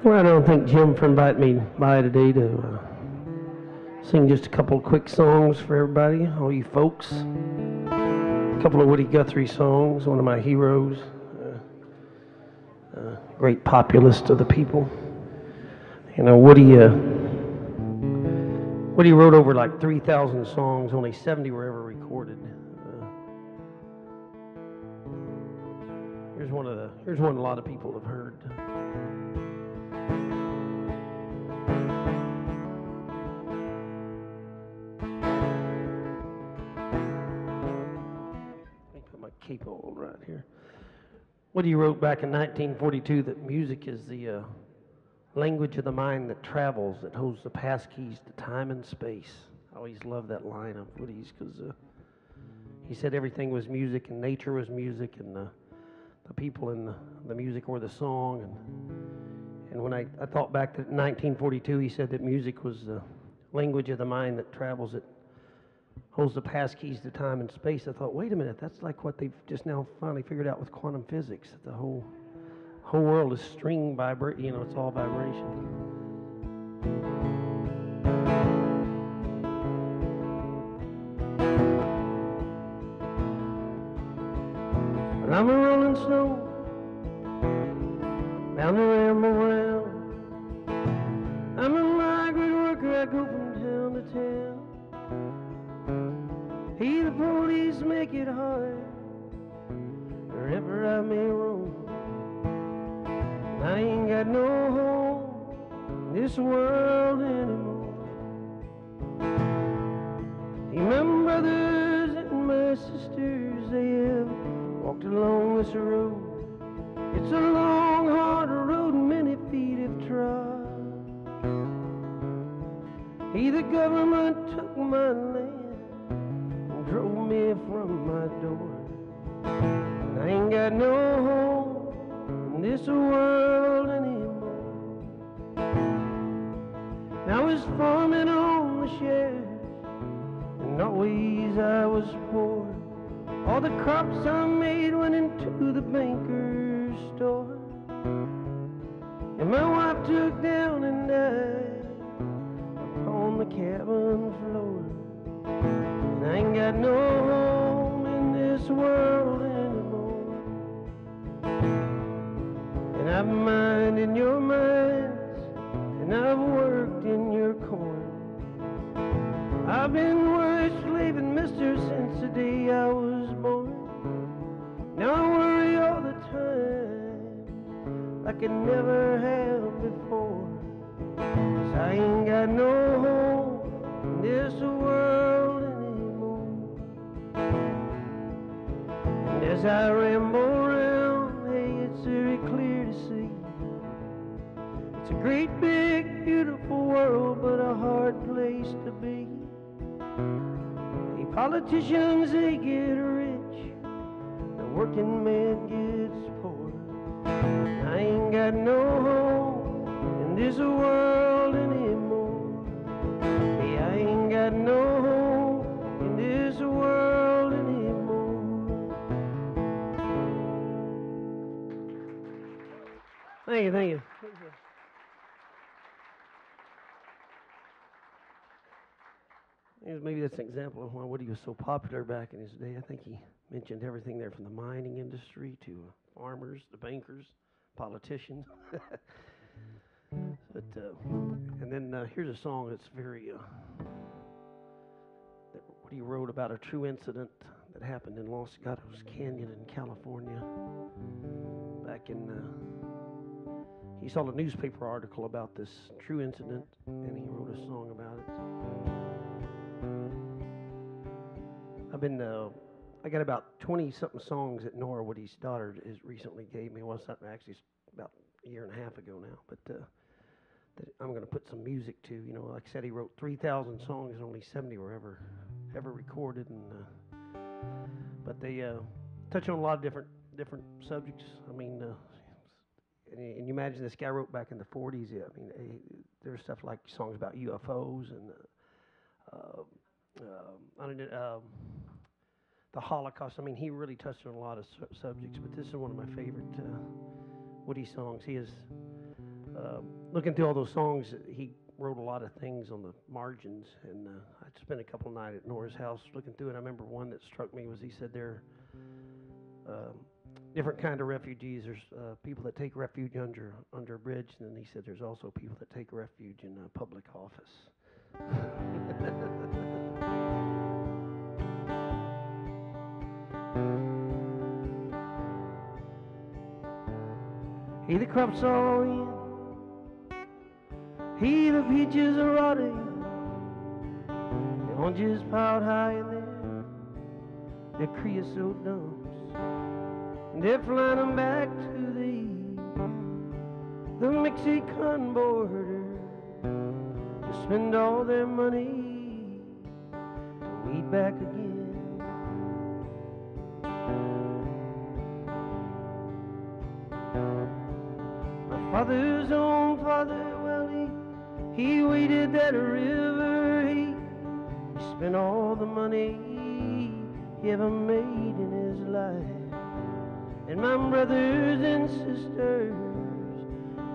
Well, I don't thank Jim for inviting me by today to sing just a couple of quick songs for everybody, all you folks. A couple of Woody Guthrie songs, one of my heroes, great populist of the people. You know, Woody wrote over like 3,000 songs, only 70 were ever recorded. Here's one a lot of people have heard. Capo right here. Woody wrote back in 1942 that music is the language of the mind that travels, that holds the passkeys to time and space. I always loved that line of Woody's because he said everything was music and nature was music and the people in the music or the song. And when I thought back to 1942, he said that music was the language of the mind that travels, that holds the passkeys to time and space. I thought, wait a minute, that's like what they've just now finally figured out with quantum physics. That the whole world is string vibration. You know, it's all vibration. But I'm a rolling stone, bound to ramble around. I'm a migrant worker, I go from town to town. Hey, the police make it hard wherever I may roam. I ain't got no home in this world anymore. Hey, my brothers and my sisters, they have walked along this road. It's a long, hard road and many feet have trod. Hey, the government took my land, drove me from my door. And I ain't got no home in this world anymore. Now I was farming on the shares, and always I was poor. All the crops I made went into the banker's store. And my wife took down and died upon the cabin floor. I ain't got no home in this world anymore. And I've mined in your mines, and I've worked in your corn. I've been worried, slaving, mister, since the day I was born. Now I worry all the time, like I never have before. 'Cause I ain't got no home in this world anymore. And as I ramble around, hey, it's very clear to see. It's a great, big, beautiful world, but a hard place to be. Hey, politicians, they get rich, the working man gets poor. I ain't got no home in this world anymore. Hey, I ain't got no home in this world anymore. Thank you, thank you. Maybe that's an example of why Woody was so popular back in his day. I think he mentioned everything there from the mining industry to farmers, the bankers, politicians. But and then here's a song that's very that Woody wrote about a true incident that happened in Los Gatos Canyon in California back in. He saw a newspaper article about this true incident, and he wrote a song about it. I got about 20-something songs that Nora, Woody's daughter, recently gave me. Well, something actually about a year and a half ago now, but that I'm going to put some music to. You know, like I said, he wrote 3,000 songs, and only 70 were ever recorded. And but they touch on a lot of different subjects. I mean, and you imagine this guy wrote back in the 40s. I mean, there's stuff like songs about UFOs and the Holocaust. I mean, he really touched on a lot of subjects, but this is one of my favorite Woody songs. He has looking through all those songs, he wrote a lot of things on the margins, and I spent a couple nights at Nora's house looking through it. I remember one that struck me was he said there are different kind of refugees. There's people that take refuge under a bridge, and then he said there's also people that take refuge in public office. He the crops all in, he the peaches are rotting, the oranges piled high in there, they're creosote dumps, and they're flying them back to the Mexican border to spend all their money to weed back again. Father's own father, well, he waded that river. He spent all the money he ever made in his life. And my brothers and sisters,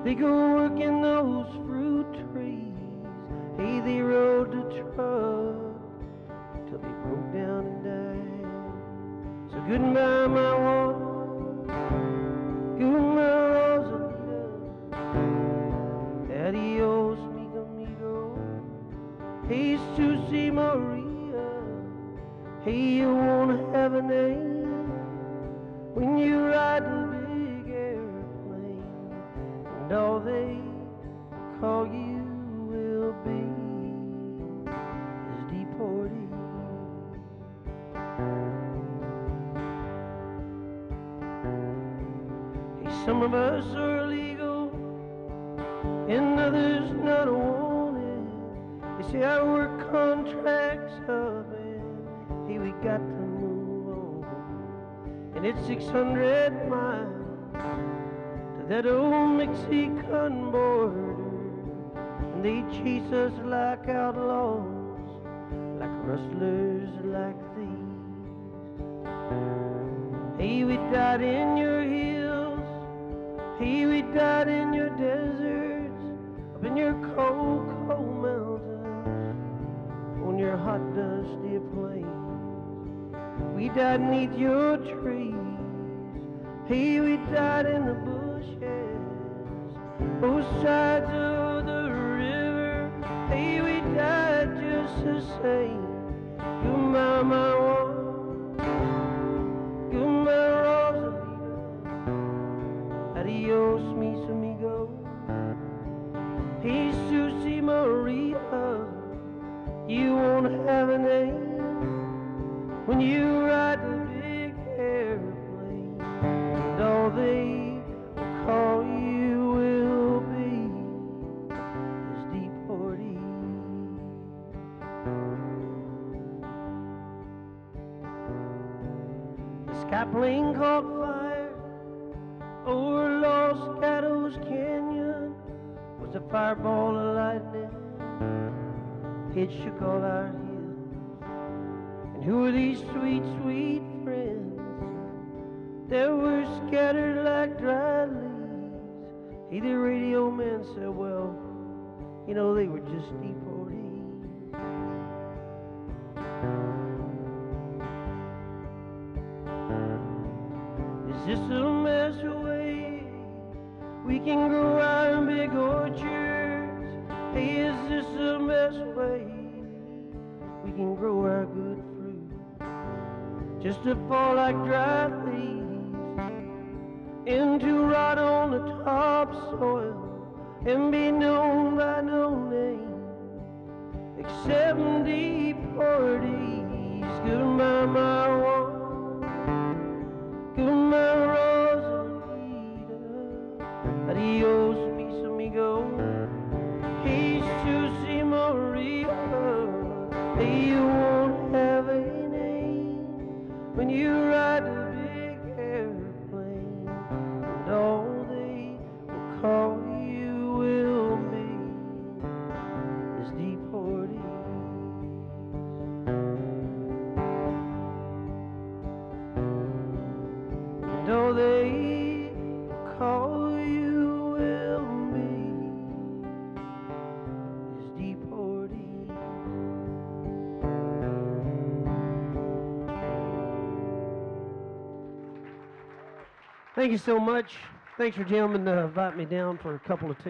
they go work in those fruit trees. Hey, they rode the truck till they broke down and died. So goodbye, my one, goodbye, adios, amigo, amigo. Hey, Susie Maria. Hey, you won't have a name when you ride the big airplane, and all they call you will be is deportee. Hey, some of us are illegal and others not wanted. They say our work contracts up, and hey, we got to move on. And it's 600 miles to that old Mexican border, and they chase us like outlaws, like rustlers, like thieves. Hey, we died in your hills. Hey, we died in your deserts, up in your cold, cold mountains, on your hot, dusty plains. We died neath your trees. Hey, we died in the bushes, both sides of the river. Hey, we died just the same. Goodbye, my one, goodbye, Rosalita. Adios, mis amigos. Hey, Susie Maria, you won't have a name when you ride the big airplane, and all they will call you will be is deportee. The sky plane caught fire over Los Gatos Canyon, was a fireball of lightning. It shook all our hills. And who were these sweet, sweet friends that were scattered like dry leaves? Hey, the radio man said, well, you know, they were just deportees. Is this a mess away? We can grow our big orchards. Hey, is this the best way we can grow our good fruit? Just to fall like dry leaves into rot on the topsoil and be known by no name except deportees. Goodbye, my one, goodbye, Rosalita. Adios, mis amigos. Hey, Susie Maria. Hey, you won't have a name when you ride the big airplane, and all they will call you will be is deportees. And all they will call you will be Thank you so much. Thanks for gentlemen inviting me down for a couple of tunes.